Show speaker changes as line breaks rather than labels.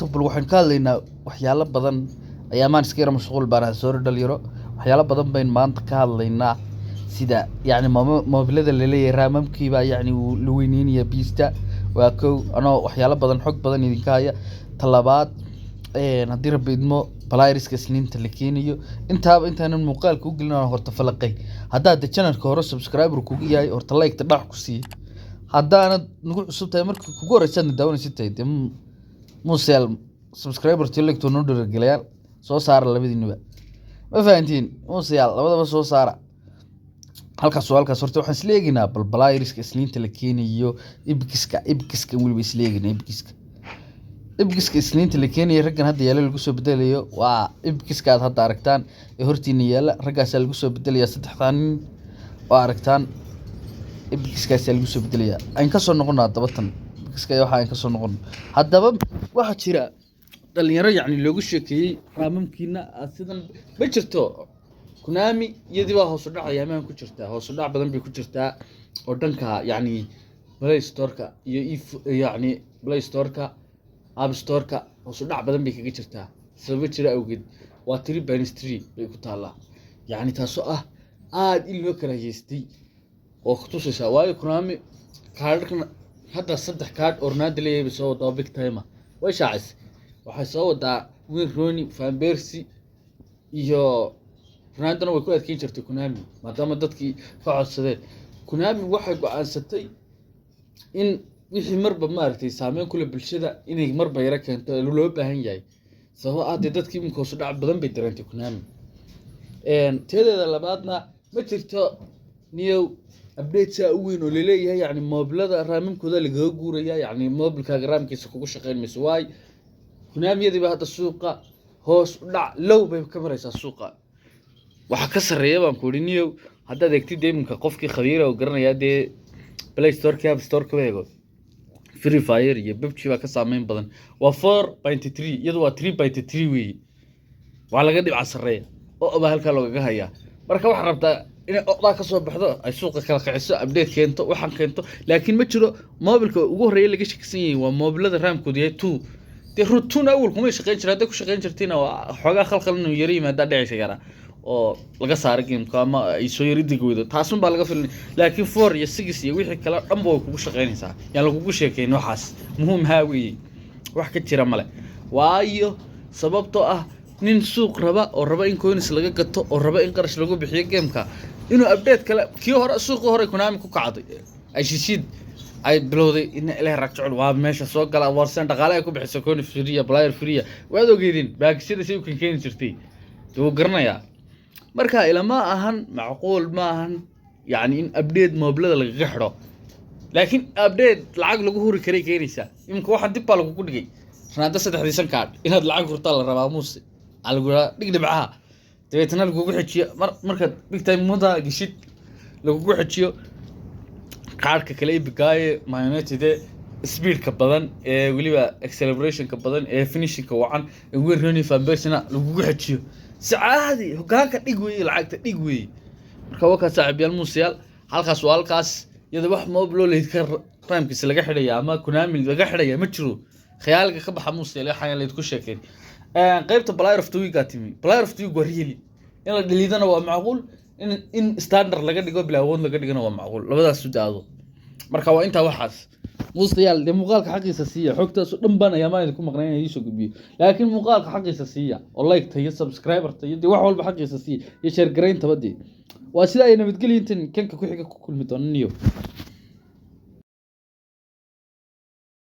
maanta bal waxaan ka hadlaynaa waxyaalo badan ayaamaan iska yara mashquul baan soo dhalinyaro waxyaalo badan bayn maanta ka hadlaynaa sida yacni moobilada la leeyahay raamamkiiba yacni la weyneynaya biista waa kow anoo waxyaalo badan xog badan idinka haya talabaad haddii rabbi idmo balairiska isniinta la keenayo intaaba intaanan muuqaalka u gelin horta falaqay haddaad channelka hore subscriber kugu yahay horta like-ta dhac ku sii haddaanad nagu cusub tahay markii kugu horeysaadna daawanaysid tahay dee musel subscriber like-to noo dhiirigeliyaal soo saara labadiinaba ma fahantiin musel labadaba soo saara halkaas horta waxaan isla eegaynaa bal balairiska isniinta la keenayo ibkiska weliba isla eegaynaa ibkiska isniinta la keenayo raggan hadda yaala lagu soo bedelayo waa ibkiska aad hadda aragtaan ee hortiina yaala raggaasaa lagu soo bedelayaa saddexdan nin oo aragtaan ibkiskaasaa lagu soo bedelayaa aan ka soo noqonnaa dabatan ibkiska waxa aan ka soo noqonno haddaba waxaa jira dhalinyaro yacni loogu sheekeeyey raamamkiina sidan ma jirto Konami iyadii baa hoos u dhac ayaamaan ku jirtaa hoos u dhac badan bay ku jirtaa oo dhanka yacni Play Store-ka iyo yacni Play Store-ka App Store-ka hoos u dhac badan bay kaga jirtaa sabab jira awgeed waa 3.3 bay ku taalaa yacni taasoo ah aad in loo kala haystay oo ku tusaysa waayo Konami kaadhkan hadda 3 kaadh ornaad leeyahay soo wada big time way shaacis waxay soo wadaa Wayne Rooney Van Persie iyo Ronaldo way ku adkeyn jirtay Konami maadaama dadkii ka codsadeen Konami waxay go'aansatay in wixii marba maartay saameyn kula bulshada inay marba yara keento loo baahan yahay sabab ah dadkii imka soo dhac badan bay dareentay Konami teedada labaadna ma jirto new update saa weyn oo leeyahay yacni moobilada raamimkooda laga guuraya yacni moobilka raamkiisa kugu shaqeynayso waay Konami yadiba hadda suuqa hoos u dhac low bay ka maraysaa suuqa waxa ka sareeya baan ku dhiniyo haddaad eegtid imka qofkii khabiir oo garanaya de Play Store-ka App Store-ka weego Free Fire iyo PUBG ba ka saameyn badan waa 4.3 iyadoo waa 3.3 weey waa laga dhibca sareeya oo halka looga hayaa marka waxa rabtaa in oqdaa ka soo baxdo ay suuqa kala kiciso update keento waxan keento laakiin ma jiro moobilka ugu horeeyay laga shaqeysan yahay waa moobilada raamkooda yahay 2 de rutun awal kuma shaqeyn jiray hadda ku shaqeyn jirtayna waa xogaa khalkhal inuu yari yimaada dhicisa yara oo laga saaray game-ka ama ay soo yari digoodo taasun baa laga filin laakiin 4 iyo 6 iyo wixii kala dhanba way kugu shaqeynaysaa yaan lagu sheekeyn waxaas muhiim haawi wax ka jira male waayo sababtoo ah nin suuq raba oo raba in coins laga gato oo raba in qarash lagu bixiyo game-ka inuu update kale kii hore suuqa hore Konami ku kacday ay shishid ay bilowday in ilaahay ragcul waa meesha soo gala warsan dhaqaale ay ku bixiso coin free player free waad ogeedin baakishada si uu kan keen jirtay tuu garanayaa marka ilama ahan macquul ma ahan yani in update moobilada laga xiro laakiin update lacag lagu huri karay keenaysa imka waxa dib baa lagu dhigay sanada 3 kaad inaad lacag hurtaa la rabaa muuse algura dhigdhibcaha deetana lagu xijiyo marka big time muda gishid lagu xijiyo qaarka kale ibgaaye United speed-ka badan ee waliba acceleration-ka badan ee finishing-ka wacan ee Wayne Rooney Van Persie lagu xijiyo saacadi hogaanka dhig weey lacagta dhig weey marka waa ka saaxiibyal muusiyal halkaas iyada wax moobil leeyahay ka raamkiisa laga xidhaya ama Konami laga xidhaya ma jiro khayaalka ka baxa muusiyal waxaan leeyahay ku sheekeen qaybta player of the week atimi player of the week wariyay in la dhaliidana waa macquul in standard laga dhigo bilaawad laga dhigana waa macquul labadaas sudaado marka waa inta waxaas muusiyal de muuqaalka xaqiisa siiya xogtaas dhan baan ayaamaan ku maqnaan inay soo gudbiyo laakiin muuqaalka xaqiisa siiya oo like tayo subscriber tayo wax walba xaqiisa siiya iyo share gareyn tabadii waa sida ay nabadgelyo intan kanka ku xiga ku kulmi doonaniyo